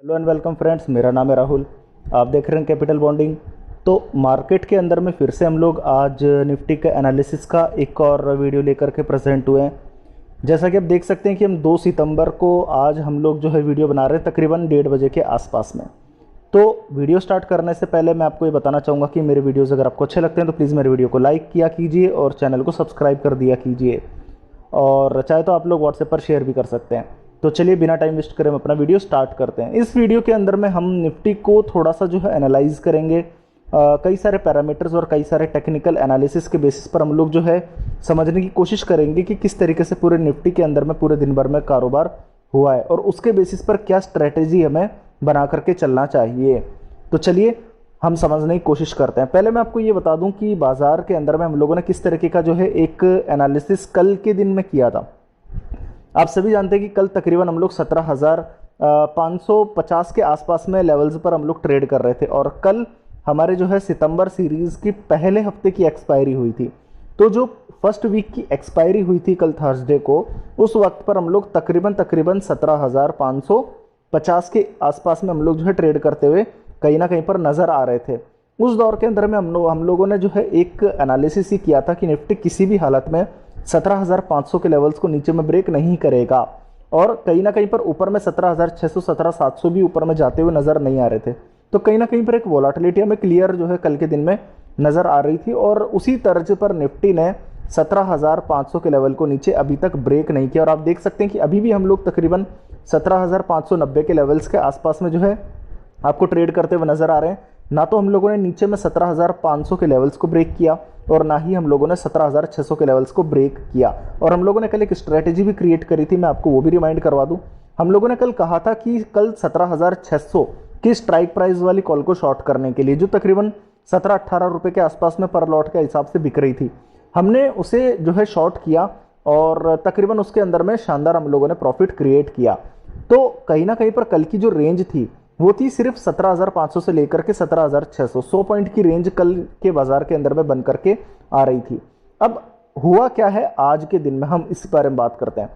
Hello and welcome friends, मेरा नाम है राहुल। आप देख रहे हैं कैपिटल बॉन्डिंग। तो मार्केट के अंदर में फिर से हम लोग आज निफ्टी के एनालिसिस का एक और वीडियो लेकर के प्रेजेंट हुए हैं। जैसा कि आप देख सकते हैं कि हम 2 सितंबर को आज हम लोग जो है वीडियो बना रहे हैं तकरीबन 1:30 बजे के आसपास में। तो वीडियो स्टार्ट करने से पहले मैं आपको ये बताना चाहूँगा कि मेरे वीडियोज़ अगर आपको अच्छे लगते हैं तो प्लीज़ मेरे वीडियो को लाइक किया कीजिए और चैनल को सब्सक्राइब कर दिया कीजिए, और चाहे तो आप लोग व्हाट्सएप पर शेयर भी कर सकते हैं। तो चलिए बिना टाइम वेस्ट करे हम अपना वीडियो स्टार्ट करते हैं। इस वीडियो के अंदर में हम निफ्टी को थोड़ा सा जो है एनालाइज करेंगे। कई सारे पैरामीटर्स और कई सारे टेक्निकल एनालिसिस के बेसिस पर हम लोग जो है समझने की कोशिश करेंगे कि किस तरीके से पूरे निफ्टी के अंदर में पूरे दिन भर में कारोबार हुआ है और उसके बेसिस पर क्या स्ट्रेटेजी हमें बना करके चलना चाहिए। तो चलिए हम समझने की कोशिश करते हैं। पहले मैं आपको ये बता दूं कि बाजार के अंदर में हम लोगों ने किस तरीके का जो है एक एनालिसिस कल के दिन में किया था। आप सभी जानते हैं कि कल तकरीबन हम लोग 17,550 के आसपास में लेवल्स पर हम लोग ट्रेड कर रहे थे, और कल हमारे जो है सितंबर सीरीज की पहले हफ्ते की एक्सपायरी हुई थी। तो जो फर्स्ट वीक की एक्सपायरी हुई थी कल थर्सडे को, उस वक्त पर हम लोग तकरीबन 17,550 के आसपास में हम लोग जो है ट्रेड करते हुए कहीं ना कहीं पर नजर आ रहे थे। उस दौर के अंदर में हम लोगों ने जो है एक एनालिसिस ही किया था कि निफ्टी किसी भी हालत में 17,500 के लेवल्स को नीचे में ब्रेक नहीं करेगा, और कहीं ना कहीं पर ऊपर में 17,600 17,700 भी ऊपर में जाते हुए नजर नहीं आ रहे थे। तो कहीं ना कहीं पर एक वोलाटिलिटी हमें क्लियर जो है कल के दिन में नजर आ रही थी, और उसी तर्ज पर निफ्टी ने 17,500 के लेवल को नीचे अभी तक ब्रेक नहीं किया। और आप देख सकते हैं कि अभी भी हम लोग तकरीबन 17,590 के लेवल्स के आसपास में जो है आपको ट्रेड करते हुए नजर आ रहे हैं। ना तो हम लोगों ने नीचे में 17,500 के लेवल्स को ब्रेक किया, और ना ही हम लोगों ने 17,600 के लेवल्स को ब्रेक किया। और हम लोगों ने कल एक स्ट्रेटेजी भी क्रिएट करी थी, मैं आपको वो भी रिमाइंड करवा दूं। हम लोगों ने कल कहा था कि कल 17,600 की स्ट्राइक प्राइस वाली कॉल को शॉर्ट करने के लिए, जो तकरीबन 17-18 रुपए के आसपास में पर लॉट के हिसाब से बिक रही थी, हमने उसे जो है शॉर्ट किया, और तकरीबन उसके अंदर में शानदार हम लोगों ने प्रॉफिट क्रिएट किया। तो कहीं ना कहीं पर कल की जो रेंज थी वो थी सिर्फ 17,500 से लेकर के 17,600, 100 पॉइंट की रेंज कल के बाजार के अंदर में बन करके आ रही थी। अब हुआ क्या है आज के दिन में, हम इस बारे में बात करते हैं।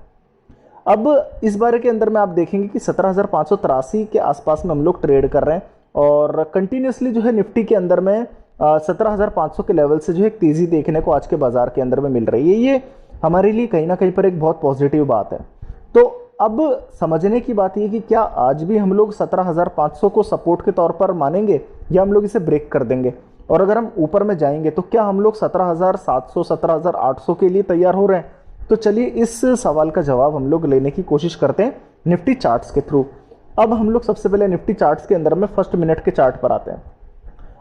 अब इस बारे के अंदर में आप देखेंगे कि 17,583 के आसपास में हम लोग ट्रेड कर रहे हैं, और कंटिन्यूसली जो है निफ्टी के अंदर में 17,500 के लेवल से जो है तेजी देखने को आज के बाजार के अंदर में मिल रही है। ये हमारे लिए कहीं ना कहीं पर एक बहुत पॉजिटिव बात है। तो अब समझने की बात यह कि क्या आज भी हम लोग 17,500 को सपोर्ट के तौर पर मानेंगे, या हम लोग इसे ब्रेक कर देंगे, और अगर हम ऊपर में जाएंगे तो क्या हम लोग 17,700 17,800 के लिए तैयार हो रहे हैं। तो चलिए इस सवाल का जवाब हम लोग लेने की कोशिश करते हैं निफ्टी चार्ट्स के थ्रू। अब हम लोग सबसे पहले निफ्टी चार्ट्स के अंदर में फर्स्ट मिनट के चार्ट पर आते हैं।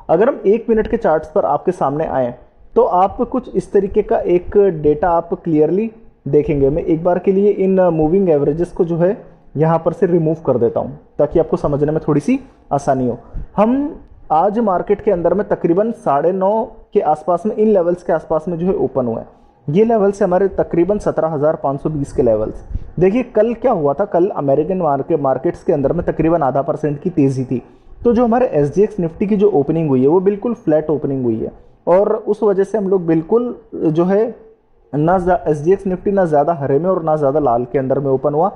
अगर हम 1 मिनट के चार्ट्स पर आपके सामने आए तो आप कुछ इस तरीके का एक डेटा आप क्लियरली देखेंगे। मैं एक बार के लिए इन मूविंग एवरेजेस को जो है यहां पर से रिमूव कर देता हूं, ताकि आपको समझने में थोड़ी सी आसानी हो। हम आज मार्केट के अंदर में तकरीबन 9:30 के आसपास में इन लेवल्स के आसपास में जो है ओपन हुआ है। ये लेवल्स हमारे तकरीबन 17,520 के लेवल्स। देखिए कल क्या हुआ था, कल अमेरिकन मार्केट्स के अंदर में तकरीबन 0.5% की तेजी थी। तो जो हमारे SGX निफ्टी की जो ओपनिंग हुई है वो बिल्कुल फ्लैट ओपनिंग हुई है, और उस वजह से हम लोग बिल्कुल जो है ना SGX निफ्टी ना ज़्यादा हरे में और ना ज़्यादा लाल के अंदर में ओपन हुआ।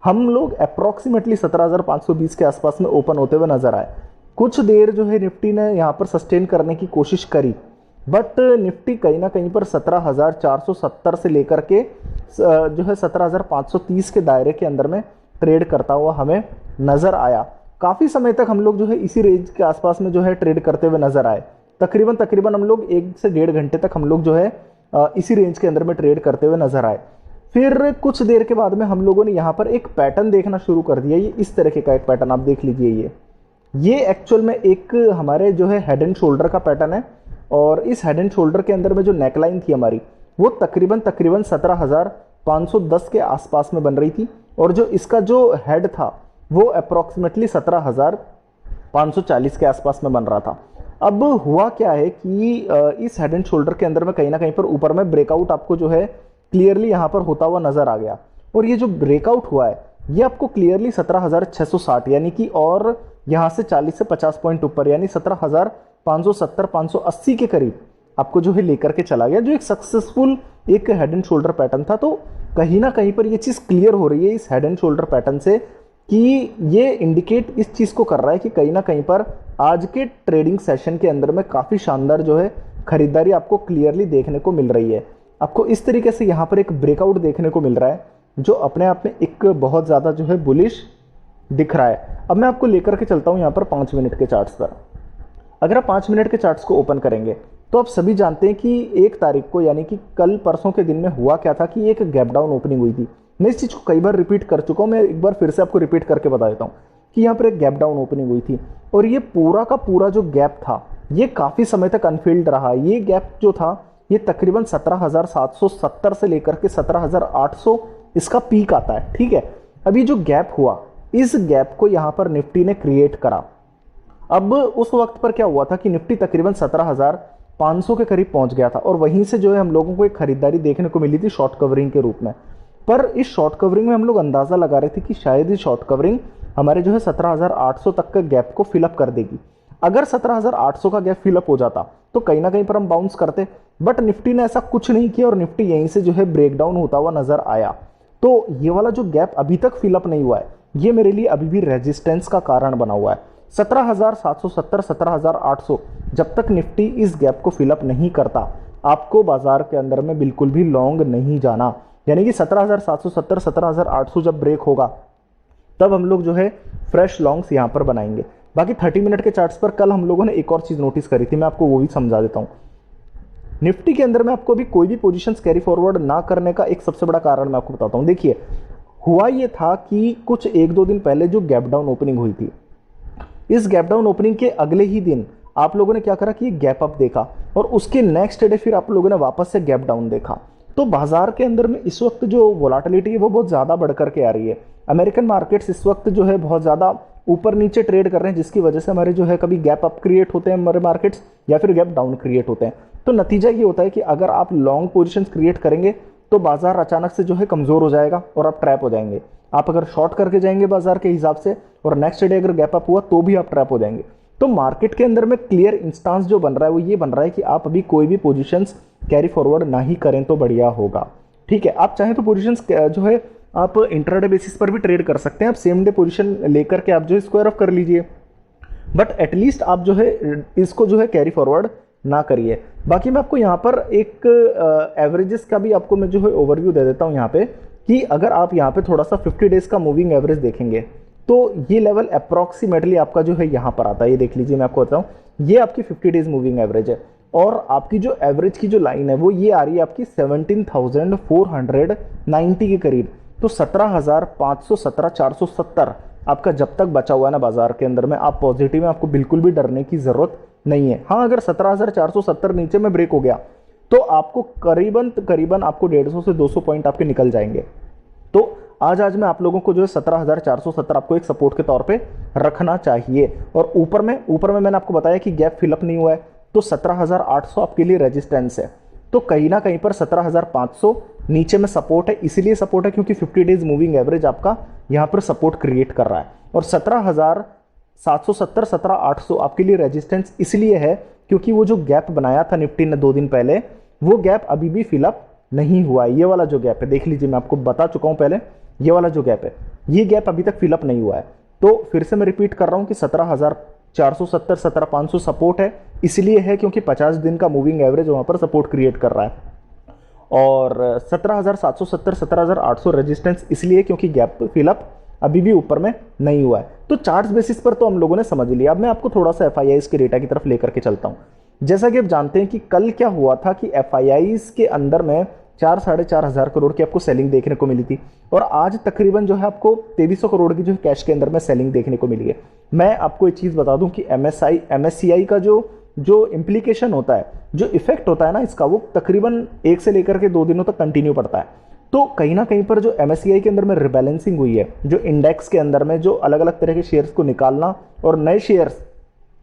हम लोग अप्रॉक्सीमेटली 17,520 के आसपास में ओपन होते हुए नजर आए। कुछ देर जो है निफ्टी ने यहाँ पर सस्टेन करने की कोशिश करी, बट निफ्टी कहीं ना कहीं पर 17,470 से लेकर के जो है 17,530 के दायरे के अंदर में ट्रेड करता हुआ हमें नजर आया। काफ़ी समय तक हम लोग जो है इसी रेंज के आसपास में जो है ट्रेड करते हुए नजर आए। तकरीबन हम लोग 1 से 1.5 घंटे तक हम लोग जो है इसी रेंज के अंदर में ट्रेड करते हुए नजर आए। फिर कुछ देर के बाद में हम लोगों ने यहाँ पर एक पैटर्न देखना शुरू कर दिया। ये इस तरीके का एक पैटर्न आप देख लीजिए। ये एक्चुअल में एक हमारे जो है हेड एंड शोल्डर का पैटर्न है, और इस हेड एंड शोल्डर के अंदर में जो नेकलाइन थी हमारी वो तकरीबन 17,510 के आसपास में बन रही थी, और जो इसका जो हेड था वो अप्रॉक्सीमेटली 17,540 के आसपास में बन रहा था। अब हुआ क्या है कि इस हेड एंड शोल्डर के अंदर में कहीं ना कहीं पर ऊपर में ब्रेकआउट आपको जो है क्लियरली यहां पर होता हुआ नजर आ गया, और ये जो ब्रेकआउट हुआ है ये आपको क्लियरली 17,660 यानी कि, और यहां से 40 से 50 पॉइंट ऊपर यानी 17,570 580 के करीब आपको जो है लेकर के चला गया, जो एक सक्सेसफुल एक हेड एंड शोल्डर पैटर्न था। तो कहीं ना कहीं पर ये चीज क्लियर हो रही है इस हेड एंड शोल्डर पैटर्न से कि ये इंडिकेट इस चीज़ को कर रहा है कि कहीं ना कहीं पर आज के ट्रेडिंग सेशन के अंदर में काफ़ी शानदार जो है खरीदारी आपको क्लियरली देखने को मिल रही है। आपको इस तरीके से यहाँ पर एक ब्रेकआउट देखने को मिल रहा है जो अपने आप में एक बहुत ज़्यादा जो है बुलिश दिख रहा है। अब मैं आपको लेकर के चलता हूँ यहाँ पर 5 मिनट के चार्ट्स पर। अगर आप 5 मिनट के चार्ट्स को ओपन करेंगे तो आप सभी जानते हैं कि 1 तारीख को यानी कि कल परसों के दिन में हुआ क्या था कि एक गैप डाउन ओपनिंग हुई थी। मैं इस चीज़ को कई बार रिपीट कर चुका हूँ, मैं एक बार फिर से आपको रिपीट करके बता देता हूँ कि यहाँ पर एक गैप डाउन ओपनिंग हुई थी और ये पूरा का पूरा जो गैप था ये काफ़ी समय तक अनफिल्ड रहा। ये गैप जो था ये तकरीबन 17,770 से लेकर के 17,800 इसका पीक आता है। ठीक है, अभी जो गैप हुआ इस गैप को यहाँ पर निफ्टी ने क्रिएट करा। अब उस वक्त पर क्या हुआ था कि निफ्टी तकरीबन 17,500 के करीब पहुंच गया था और वहीं से जो है हम लोगों को एक खरीदारी देखने को मिली थी शॉर्ट कवरिंग के रूप में। पर इस शॉर्ट कवरिंग में हम लोग अंदाजा लगा रहे थे कि शायद ये शॉर्ट कवरिंग हमारे जो है 17,800 तक का गैप को फिलअप कर देगी। अगर 17,800 का गैप फिलअप हो जाता तो कहीं ना कहीं पर हम बाउंस करते, बट निफ्टी ने ऐसा कुछ नहीं किया और निफ्टी यहीं से जो है ब्रेकडाउन होता हुआ नजर आया। तो ये वाला जो गैप अभी तक फिलअप नहीं हुआ है ये मेरे लिए अभी भी रेजिस्टेंस का कारण बना हुआ है। 17,770 17,800 जब तक निफ्टी इस गैप को फिलअप नहीं करता आपको बाजार के अंदर में बिल्कुल भी लॉन्ग नहीं जाना। यानी कि 17,770 17,800 जब ब्रेक होगा तब हम लोग जो है फ्रेश लॉन्ग्स यहां पर बनाएंगे। बाकी 30 मिनट के चार्ट्स पर कल हम लोगों ने एक और चीज नोटिस करी थी, मैं आपको वो भी समझा देता हूं। निफ्टी के अंदर में आपको भी कोई भी पोजीशंस कैरी फॉरवर्ड ना करने का एक सबसे बड़ा कारण मैं आपको बताता हूं। देखिए हुआ ये था कि कुछ 1-2 दिन पहले जो गैप डाउन ओपनिंग हुई थी, इस गैप डाउन ओपनिंग के अगले ही दिन आप लोगों ने क्या करा कि गैप अप देखा और उसके नेक्स्ट डे फिर आप लोगों ने वापस से गैप डाउन देखा। तो बाजार के अंदर में इस वक्त जो वोलाटिलिटी है वो बहुत ज़्यादा बढ़ करके आ रही है। अमेरिकन मार्केट्स इस वक्त जो है बहुत ज़्यादा ऊपर नीचे ट्रेड कर रहे हैं जिसकी वजह से हमारे जो है कभी गैप अप क्रिएट होते हैं हमारे मार्केट्स या फिर गैप डाउन क्रिएट होते हैं। तो नतीजा ये होता है कि अगर आप लॉन्ग पोजीशंस क्रिएट करेंगे तो बाजार अचानक से जो है कमज़ोर हो जाएगा और आप ट्रैप हो जाएंगे। आप अगर शॉर्ट करके जाएंगे बाजार के हिसाब से और नेक्स्ट डे अगर गैप अप हुआ तो भी आप ट्रैप हो जाएंगे। तो मार्केट के अंदर में क्लियर इंस्टांस जो बन रहा है वो ये बन रहा है कि आप अभी कोई भी पोजीशंस कैरी फॉरवर्ड ना ही करें तो बढ़िया होगा। ठीक है, आप चाहें तो पोजीशंस जो है आप इंट्राडे बेसिस पर भी ट्रेड कर सकते हैं। आप सेम डे पोजीशन लेकर के आप जो है स्क्वायर ऑफ कर लीजिए, बट एटलीस्ट आप जो है इसको जो है कैरी फॉरवर्ड ना करिए। बाकी मैं आपको यहाँ पर एक एवरेजेस का भी आपको मैं जो है ओवरव्यू दे देता हूँ यहाँ पे कि अगर आप यहाँ पे थोड़ा सा 50 डेज का मूविंग एवरेज देखेंगे तो ये लेवल अप्रॉक्सीमेटली आपका जो है यहाँ पर आता है। ये देख लीजिए, मैं आपको बताऊँ ये आपकी 50 डेज मूविंग एवरेज है और आपकी जो एवरेज की जो लाइन है वो ये आ रही है आपकी 17,490 के करीब। तो 17,500 17,470 आपका जब तक बचा हुआ है ना बाजार के अंदर में आप पॉजिटिव में आपको बिल्कुल भी डरने की जरूरत नहीं है। हाँ, अगर 17,470 नीचे में ब्रेक हो गया तो आपको करीबन आपको 150 से 200 पॉइंट आपके निकल जाएंगे। तो आज मैं आप लोगों को जो है 17,470 आपको एक सपोर्ट के तौर पे रखना चाहिए। और ऊपर में मैंने आपको बताया कि गैप फिलअप नहीं हुआ है तो 17,800 आपके लिए रेजिस्टेंस है। तो कहीं ना कहीं पर 17,500 नीचे में सपोर्ट है, इसीलिए सपोर्ट है क्योंकि 50 डेज मूविंग एवरेज आपका यहाँ पर सपोर्ट क्रिएट कर रहा है। और 17,770 17,800 आपके लिए रेजिस्टेंस इसलिए है क्योंकि वो जो गैप बनाया था निफ्टी ने 2 दिन पहले वो गैप अभी भी फिलअप नहीं हुआ है। ये वाला जो गैप है देख लीजिए, मैं आपको बता चुका हूं पहले, ये वाला जो गैप है ये गैप अभी तक फिलअप नहीं हुआ है। तो फिर से मैं रिपीट कर रहा हूं कि 17,470 17,500 सपोर्ट है, इसलिए है क्योंकि 50 दिन का मूविंग एवरेज वहां पर सपोर्ट क्रिएट कर रहा है। और 17,770 17,800 रेजिस्टेंस इसलिए क्योंकि गैप फिलअप अभी भी ऊपर में नहीं हुआ है। तो चार्ट्स बेसिस पर तो हम लोगों ने समझ लिया। अब मैं आपको थोड़ा सा एफआईआईज के डेटा की तरफ लेकर के चलता हूं। जैसा कि आप जानते हैं कि कल क्या हुआ था कि एफआईआईज के अंदर में 4-4.5 हज़ार करोड़ की आपको सेलिंग देखने को मिली थी और आज तकरीबन जो है आपको 2300 करोड़ की जो कैश के अंदर में सेलिंग देखने को मिली है। मैं आपको एक चीज़ बता दूं कि एमएससीआई का जो इम्प्लीकेशन होता है, जो इफेक्ट होता है ना इसका, वो तकरीबन 1 से लेकर के 2 दिनों तक कंटिन्यू पड़ता है। तो कहीं ना कहीं पर जो एमएससीआई के अंदर में रिबैलेंसिंग हुई है, जो इंडेक्स के अंदर में जो अलग अलग तरह के शेयर्स को निकालना और नए शेयर्स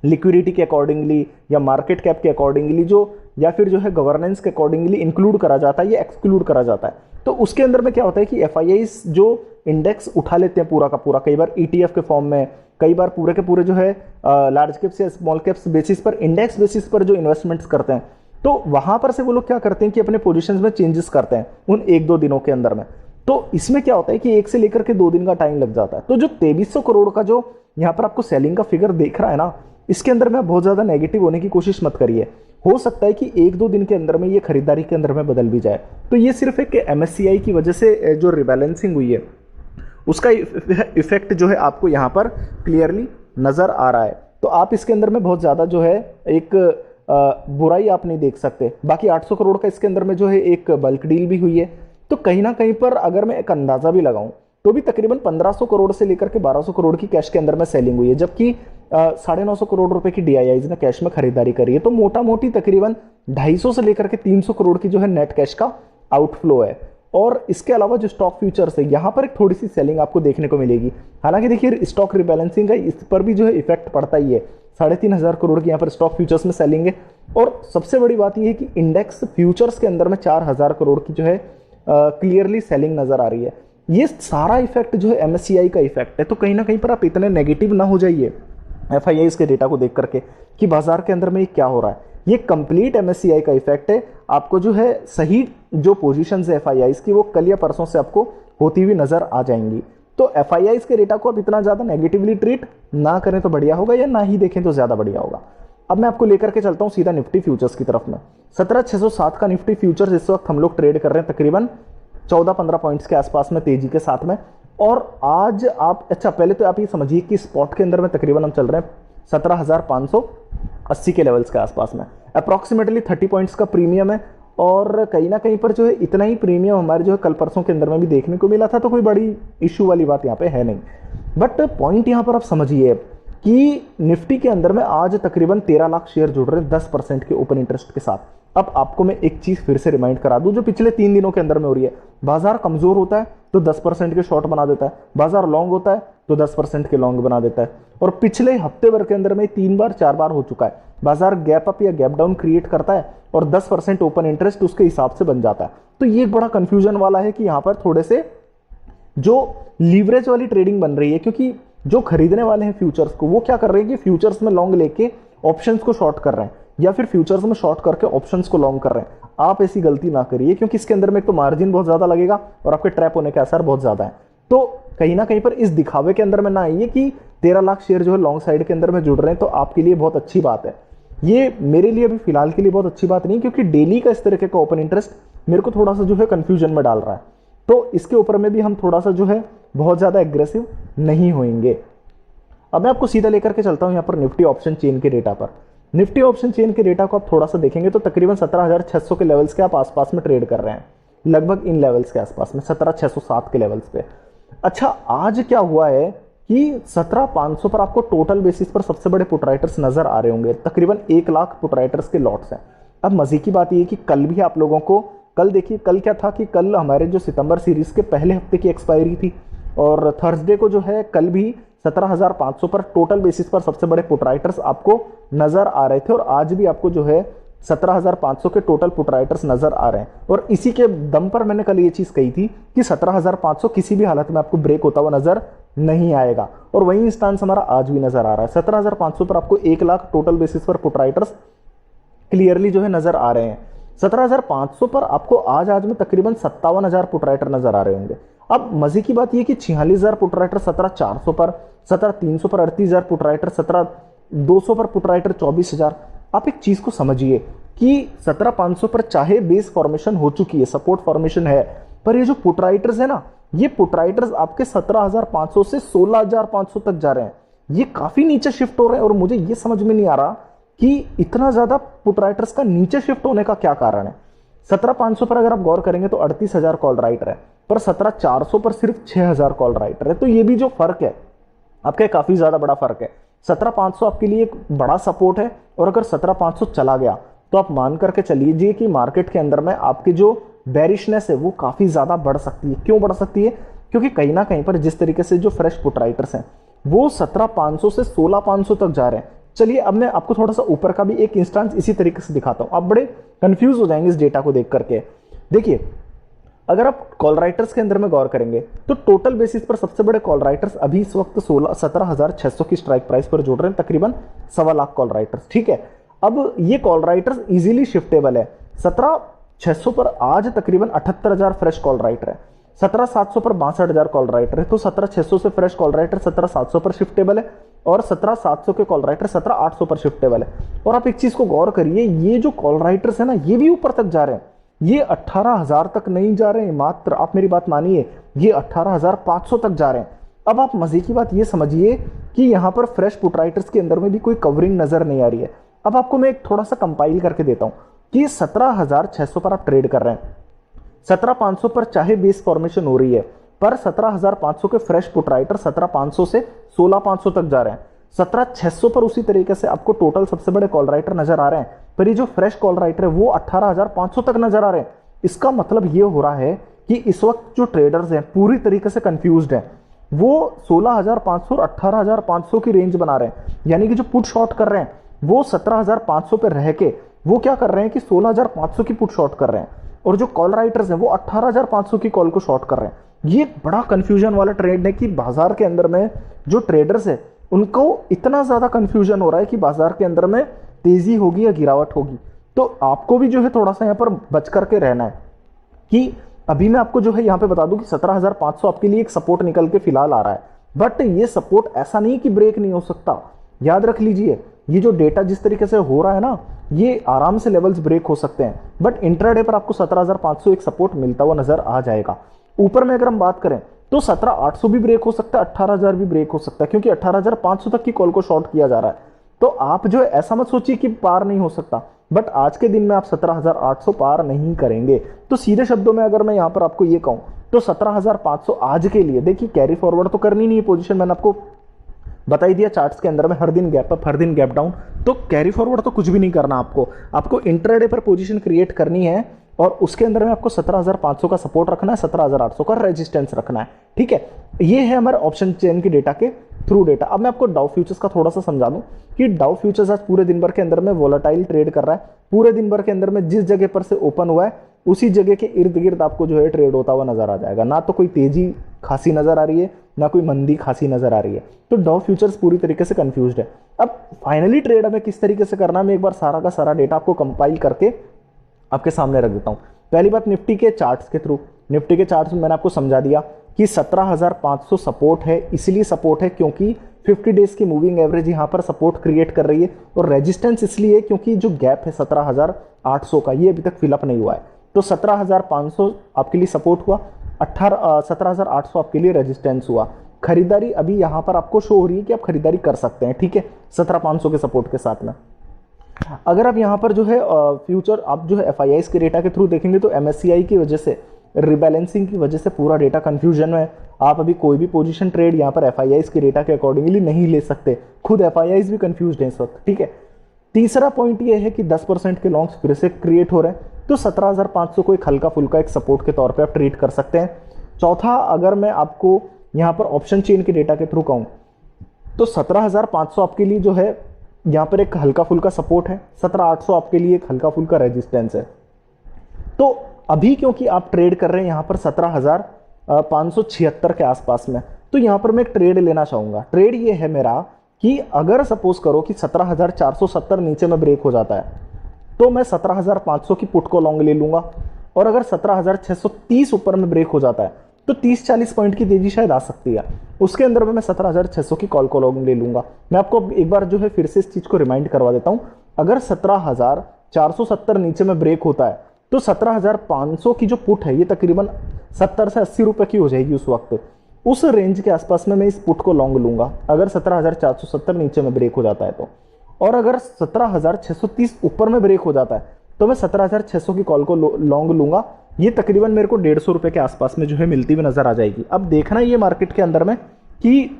लिक्विडिटी के अकॉर्डिंगली या मार्केट कैप के अकॉर्डिंगली जो या फिर जो है गवर्नेंस के अकॉर्डिंगली इंक्लूड करा जाता है या एक्सक्लूड करा जाता है। तो उसके अंदर में क्या होता है कि एफआईआईज जो इंडेक्स उठा लेते हैं पूरा का पूरा, कई बार ईटीएफ के फॉर्म में, कई बार पूरे के पूरे जो है लार्ज कैप्स या स्मॉल कैप्स बेसिस पर, इंडेक्स बेसिस पर जो इन्वेस्टमेंट्स करते हैं, तो वहां पर से वो लोग क्या करते हैं कि अपने पोजीशंस में चेंजेस करते हैं उन 1-2 दिनों के अंदर में। तो इसमें क्या होता है कि 1 से लेकर के 2 दिन का टाइम लग जाता है। तो जो 2300 करोड़ का जो यहाँ पर आपको सेलिंग का फिगर देख रहा है ना, इसके अंदर में बहुत ज्यादा नेगेटिव होने की कोशिश मत करिए। हो सकता है कि 1-2 दिन के अंदर में ये खरीदारी के अंदर में बदल भी जाए। तो ये सिर्फ एक MSCI की वजह से जो रिबैलेंसिंग हुई है उसका इफेक्ट जो है आपको यहाँ पर क्लियरली नजर आ रहा है। तो आप इसके अंदर में बहुत ज्यादा जो है एक बुराई आप नहीं देख सकते। बाकी 800 करोड़ का इसके अंदर में जो है एक बल्क डील भी हुई है। तो कहीं ना कहीं पर अगर मैं एक अंदाजा भी लगाऊं तो भी तकरीबन 1500 करोड़ से लेकर के 1200 करोड़ की कैश के अंदर में सेलिंग हुई है, जबकि 950 करोड़ रुपए की DIIs ने कैश में खरीदारी करी है। तो मोटा मोटी तकरीबन 250 से लेकर के 300 करोड़ की जो है नेट कैश का आउटफ्लो है। और इसके अलावा जो स्टॉक फ्यूचर्स है यहाँ पर एक थोड़ी सी सेलिंग आपको देखने को मिलेगी। हालांकि देखिए स्टॉक रिबैलेंसिंग है, इस पर भी जो है इफेक्ट पड़ता ही है। 3500 करोड़ की यहाँ पर स्टॉक फ्यूचर्स में सेलिंग है। और सबसे बड़ी बात यह है कि इंडेक्स फ्यूचर्स के अंदर में 4000 करोड़ की जो है क्लियरली सेलिंग नजर आ रही है। ये सारा इफेक्ट जो है MSCI का इफेक्ट है। तो कहीं ना कहीं पर आप इतने नेगेटिव ना हो जाइए FIIs के डेटा को देख करके कि बाजार के अंदर में ये क्या हो रहा है। ये कंप्लीट MSCI का इफेक्ट है। आपको जो है सही जो पोजीशन है FIIs की वो कल या परसों से आपको होती हुई नजर आ जाएंगी। तो FIIs के डेटा को आप इतना ज्यादा नेगेटिवली ट्रीट ना करें तो बढ़िया होगा, या ना ही देखें तो ज्यादा बढ़िया होगा। अब मैं आपको लेकर के चलता हूं सीधा निफ्टी फ्यूचर्स की तरफ में। 17607 का निफ्टी फ्यूचर्स इस वक्त हम लोग ट्रेड कर रहे हैं तकरीबन 14-15 पॉइंट्स के आसपास में तेजी के साथ में। और आज आप पहले तो आप ये समझिए कि स्पॉट के अंदर में तकरीबन हम चल रहे हैं 17,580 के लेवल्स के आसपास में। अप्रॉक्सीमेटली 30 पॉइंट्स का प्रीमियम है। और कहीं ना कहीं पर जो है इतना ही प्रीमियम हमारे जो है कल परसों के अंदर में भी देखने को मिला था। तो कोई बड़ी इश्यू वाली बात यहाँ पे है नहीं। बट पॉइंट यहाँ पर आप समझिए कि निफ्टी के अंदर में आज तकरीबन 13 लाख शेयर जुड़ रहे हैं 10% के ओपन इंटरेस्ट के साथ। अब आपको मैं एक चीज फिर से रिमाइंड करा दूं जो पिछले 3 दिनों के अंदर में हो रही है। बाजार कमजोर होता है तो 10% के शॉर्ट बना देता है, बाजार लॉन्ग होता है तो 10% के लॉन्ग बना देता है। और पिछले हफ्ते भर के अंदर में 3-4 बार हो चुका है। बाजार गैप अप या गैप डाउन क्रिएट करता है और 10% ओपन इंटरेस्ट उसके हिसाब से बन जाता है। तो ये बड़ा कंफ्यूजन वाला है कि यहां पर थोड़े से जो लीवरेज वाली ट्रेडिंग बन रही है, क्योंकि जो खरीदने वाले हैं फ्यूचर्स को वो क्या कर रहे हैं कि फ्यूचर्स में लॉन्ग लेके ऑप्शंस को शॉर्ट कर रहे हैं, या फिर फ्यूचर्स में शॉर्ट करके ऑप्शंस को लॉन्ग कर रहे हैं। आप ऐसी गलती ना करिए, क्योंकि इसके अंदर में एक तो मार्जिन बहुत ज्यादा लगेगा और आपके ट्रैप होने का असर बहुत ज्यादा है। तो कहीं ना कहीं पर इस दिखावे के अंदर में ना आइए कि 13 लाख शेयर जो है लॉन्ग साइड के अंदर में जुड़ रहे हैं तो आपके लिए बहुत अच्छी बात है। ये मेरे लिए अभी फिलहाल के लिए बहुत अच्छी बात नहीं, क्योंकि डेली का इस तरीके का ओपन इंटरेस्ट मेरे को थोड़ा सा जो है कंफ्यूजन में डाल रहा है। तो इसके ऊपर में भी हम थोड़ा सा जो है बहुत ज्यादा एग्रेसिव नहीं होंगे। अब मैं आपको सीधा लेकर के चलता हूं यहां पर निफ्टी ऑप्शन चेन के डेटा पर। निफ्टी ऑप्शन चेन के डेटा को आप थोड़ा सा देखेंगे तो तकरीबन 17,600 के लेवल्स के आप आसपास में ट्रेड कर रहे हैं, लगभग इन लेवल्स के आसपास में 17,607 के लेवल्स पे। अच्छा, आज क्या हुआ है कि 17,500 पर आपको टोटल बेसिस पर सबसे बड़े पुट राइटर्स नजर आ रहे होंगे। तकरीबन 1 लाख पुट राइटर्स के लॉट्स हैं। अब मजे की बात यह कि कल भी आप लोगों को, कल देखिए कल क्या था कि कल हमारे जो सितंबर सीरीज के पहले हफ्ते की एक्सपायरी थी, और थर्सडे को जो है कल भी 17,500 पर टोटल बेसिस पर सबसे बड़े पुट राइटर्स आपको नजर आ रहे थे। और आज भी आपको जो है 17,500 के टोटल पुट राइटर्स नजर आ रहे हैं। और इसी के दम पर मैंने कल ये चीज कही थी कि 17,500 किसी भी हालत में आपको ब्रेक होता हुआ नजर नहीं आएगा, और वही इंस्टांस हमारा आज भी नजर आ रहा है। 17,500 पर आपको 1 लाख टोटल बेसिस पर पुट राइटर्स क्लियरली जो है नजर आ रहे हैं। 17,500 पर आपको आज में तकरीबन 57,000 पुट राइटर नजर आ रहे होंगे। अब मजे की बात यह कि 46,000 पुट राइटर 17,400 पर, 17,300 पर 38,000 पुट राइटर, 17,200 पर पुट राइटर 24,000। आप एक चीज को समझिए कि 17,500 पर चाहे बेस फॉर्मेशन हो चुकी है, सपोर्ट फॉर्मेशन है, पर ये जो पुट राइटर्स है ना, ये पुट राइटर्स आपके 17,500 से 16,500 तक जा रहे हैं। ये काफी नीचे शिफ्ट हो रहे हैं, और मुझे ये समझ में नहीं आ रहा कि इतना ज्यादा पुट राइटर्स का नीचे शिफ्ट होने का क्या कारण है। 17,500 पर अगर आप गौर करेंगे तो 38,000 कॉल राइटर है, पर 17,400 पर सिर्फ 6,000 कॉल राइटर है। तो ये भी जो फर्क है आपका काफी ज्यादा बड़ा फर्क है। 17,500 आपके लिए एक बड़ा सपोर्ट है, और अगर 17,500 चला गया तो आप मान करके चलिए कि मार्केट के अंदर में आपकी जो बेरिशनेस है वो काफी ज्यादा बढ़ सकती है। क्यों बढ़ सकती है? क्योंकि कहीं ना कहीं पर जिस तरीके से जो फ्रेश पुट राइटर्स हैं वो 17,500 से 16,500 तक जा रहे हैं। चलिए अब मैं आपको थोड़ा सा ऊपर का भी एक इंस्टांस इसी तरीके से दिखाता हूं, आप बड़े कंफ्यूज हो जाएंगे इस डेटा को देख करके। देखिए, अगर आप कॉल राइटर्स के अंदर में गौर करेंगे तो टोटल बेसिस पर सबसे बड़े कॉल राइटर्स अभी इस वक्त 17,600 की स्ट्राइक प्राइस पर जोड़ रहे हैं, तकरीबन 1.25 लाख कॉल राइटर्स। ठीक है, अब ये कॉल राइटर्स इजीली शिफ्टेबल है। 17,600 पर आज तकरीबन 78,000 फ्रेश कॉल राइटर है। 17,700 पर 62,000 कॉल राइटर है, तो 17,600 से फ्रेश कॉल राइटर 17,700 पर शिफ्टेबल है और 17,700 के कॉल राइटर 17,800 पर शिफ्टेबल है। और आप एक चीज को गौर करिए, ये जो कॉल राइटर्स है ना, ये भी ऊपर तक जा रहे हैं, ये 18,000 तक नहीं जा रहे हैं, मात्र आप मेरी बात मानिए, ये 18,500 तक जा रहे हैं। अब आप मजे की बात ये समझिए कि यहाँ पर फ्रेश पुट राइटर्स के अंदर में भी कोई कवरिंग नजर नहीं आ रही है। अब आपको मैं एक थोड़ा सा कंपाइल करके देता हूं कि 17,600 पर आप ट्रेड कर रहे हैं, 17,500 पर चाहे बेस फॉर्मेशन हो रही है, पर 17,500 के फ्रेश पुट राइटर 17,500 से 16,500 तक जा रहे हैं। 17,600 पर उसी तरीके से आपको टोटल सबसे बड़े कॉल राइटर नजर आ रहे हैं, पर ये जो फ्रेश कॉल राइटर है वो 18,500 तक नजर आ रहे हैं। इसका मतलब ये हो रहा है कि इस वक्त जो ट्रेडर्स हैं पूरी तरीके से कंफ्यूज्ड हैं, वो 16,500 और 18,500 की रेंज बना रहे हैं, यानी कि जो पुट शॉर्ट कर रहे हैं वो 17,500 पे रह के वो क्या कर रहे हैं कि 16,500 की पुट शॉर्ट कर रहे हैं, और जो कॉल राइटर्स हैं वो 18,500 की कॉल को शॉर्ट कर रहे हैं। ये बड़ा कंफ्यूजन वाला ट्रेड है कि बाजार के अंदर में जो ट्रेडर्स है उनको इतना ज्यादा कंफ्यूजन हो रहा है कि बाजार के अंदर में तेजी होगी या गिरावट होगी। तो आपको भी जो है थोड़ा सा यहाँ पर बच करके रहना है कि अभी मैं आपको जो है यहाँ पे बता दूं कि 17,500 आपके लिए एक सपोर्ट निकल के फिलहाल आ रहा है, बट ये सपोर्ट ऐसा नहीं कि ब्रेक नहीं हो सकता। याद रख लीजिए, ये जो डेटा जिस तरीके से हो रहा है ना, ये आराम से लेवल्स ब्रेक हो सकते हैं, बट इंट्राडे पर आपको 17,500 एक सपोर्ट मिलता हुआ नजर आ जाएगा। ऊपर में अगर हम बात करें तो 17,800 भी ब्रेक हो सकता है, 18,000 भी ब्रेक हो सकता है, क्योंकि 18,500 तक की कॉल को शॉर्ट किया जा रहा है। तो आप जो है ऐसा मत सोचिए कि पार नहीं हो सकता, बट आज के दिन में आप 17,800 पार नहीं करेंगे। तो सीधे शब्दों में अगर मैं यहां पर आपको ये कहूं तो 17,500 आज के लिए, देखिए कैरी फॉरवर्ड तो करनी नहीं है पोजीशन, मैंने आपको बता ही दिया चार्ट्स के अंदर में हर दिन गैप अप हर दिन गैप डाउन, तो कैरी फॉरवर्ड तो कुछ भी नहीं करना आपको इंट्राडे पर पोजीशन क्रिएट करनी है और उसके अंदर में आपको 17,500 का सपोर्ट रखना है, 17,800 का रेजिस्टेंस रखना है। ठीक है, ये है हमारे ऑप्शन चेन की डेटा के थ्रू डेटा। अब मैं आपको डाउ फ्यूचर्स का थोड़ा सा समझा दूं कि डाउ फ्यूचर्स आज पूरे दिन भर के अंदर में वोलेटाइल ट्रेड कर रहा है। पूरे दिन भर के अंदर में जिस जगह पर से ओपन हुआ है उसी जगह के इर्द गिर्द आपको जो है ट्रेड होता हुआ नजर आ जाएगा। ना तो कोई तेजी खासी नजर आ रही है, ना कोई मंदी खासी नजर आ रही है। तो डाउ फ्यूचर्स पूरी तरीके से कंफ्यूज्ड है। अब फाइनली ट्रेड हमें किस तरीके से करना है, मैं एक बार सारा का सारा डेटा आपको कंपाइल करके आपके सामने रख देता हूं। पहली बात निफ्टी के चार्ट्स के थ्रू, निफ्टी के चार्ट्स में मैंने आपको समझा दिया कि 17,500 सपोर्ट है, इसलिए सपोर्ट है क्योंकि 50 डेज की मूविंग एवरेज यहां पर सपोर्ट क्रिएट कर रही है, और रेजिस्टेंस इसलिए क्योंकि जो गैप है 17,800 का ये अभी तक फिलअप नहीं हुआ है। तो 17,500 आपके लिए सपोर्ट हुआ, 17,800 आपके लिए रेजिस्टेंस हुआ। खरीदारी अभी यहां पर आपको शो हो रही है कि आप खरीदारी कर सकते हैं, ठीक है, 17,500 के सपोर्ट के साथ में। अगर आप यहां पर जो है फ्यूचर आप जो है FIIs के डेटा के थ्रू देखेंगे तो MSCI की वजह से, रिबैलेंसिंग की वजह से पूरा डेटा कंफ्यूजन में है। आप अभी कोई भी पोजीशन ट्रेड यहां पर FIIs के डेटा के अकॉर्डिंगली नहीं ले सकते, खुद FIIs भी कंफ्यूज्ड हैं इस वक्त। ठीक है, तीसरा पॉइंट ये है कि 10% के लॉन्ग्स फिर से क्रिएट हो रहे हैं, तो 17,500 को एक हल्का फुल्का एक सपोर्ट के तौर पे आप ट्रीट कर सकते हैं। चौथा, अगर मैं आपको यहां पर ऑप्शन चेन के डेटा के थ्रू कहूं तो 17,500 आपके लिए जो है यहां पर एक हल्का फुल्का सपोर्ट है, 17,800 आपके लिए एक हल्का फुल्का रेजिस्टेंस है। तो अभी क्योंकि आप ट्रेड कर रहे हैं यहां पर 17,576 के आसपास में, तो यहां पर मैं एक ट्रेड लेना चाहूंगा। ट्रेड ये है मेरा कि अगर सपोज करो कि 17,470 नीचे में ब्रेक हो जाता है तो मैं 17,500 की पुट को लॉन्ग ले लूंगा, और अगर 17,630 ऊपर में ब्रेक हो जाता है तो 30-40 पॉइंट की तेजी शायद आ सकती है, उसके अंदर में मैं 17,600 की कॉल को लॉन्ग ले लूंगा। मैं आपको एक बार जो है फिर से इस चीज को रिमाइंड करवा देता हूं, अगर 17,470 नीचे में ब्रेक होता है तो 17,500 की जो पुट है ये तकरीबन 70 से 80 रुपए की हो जाएगी उस वक्त। उस रेंज के आसपास में मैं इस पुट को लॉन्ग लूंगा अगर 17,470 नीचे में ब्रेक हो जाता है तो, और अगर 17,630 ऊपर में ब्रेक हो जाता है तो मैं 17,600 की कॉल को लॉन्ग लूंगा। ये तकरीबन मेरे को 150 रुपए के आसपास में जो है मिलती हुई नजर आ जाएगी। अब देखना ये मार्केट के अंदर में कि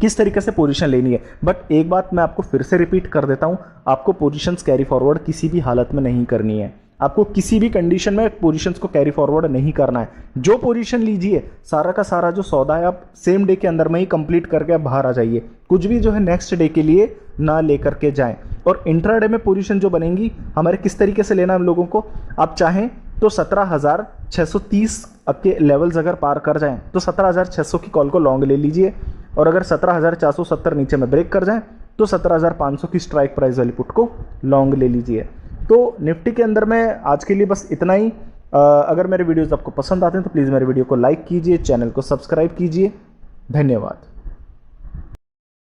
किस तरीके से पोजीशन लेनी है। बट एक बात मैं आपको फिर से रिपीट कर देता हूं, आपको पोजीशंस कैरी फॉरवर्ड किसी भी हालत में नहीं करनी है, आपको किसी भी कंडीशन में पोजीशंस को कैरी फॉरवर्ड नहीं करना है। जो पोजीशन लीजिए सारा का सारा जो सौदा है आप सेम डे के अंदर में ही कंप्लीट करके आप बाहर आ जाइए, कुछ भी जो है नेक्स्ट डे के लिए ना लेकर के जाएं। और इंट्राडे में पोजीशन जो बनेंगी हमारे किस तरीके से लेना है हम लोगों को, आप चाहें तो 17,630 के लेवल्स अगर पार कर जाएं तो 17,600 की कॉल को लॉन्ग ले लीजिए, और अगर 17,470 नीचे में ब्रेक कर जाएं तो 17,500 की स्ट्राइक प्राइस वाली पुट को लॉन्ग ले लीजिए। तो निफ्टी के अंदर में आज के लिए बस इतना ही। अगर मेरे वीडियोज़ आपको पसंद आते हैं तो प्लीज़ मेरे वीडियो को लाइक कीजिए, चैनल को सब्सक्राइब कीजिए। धन्यवाद।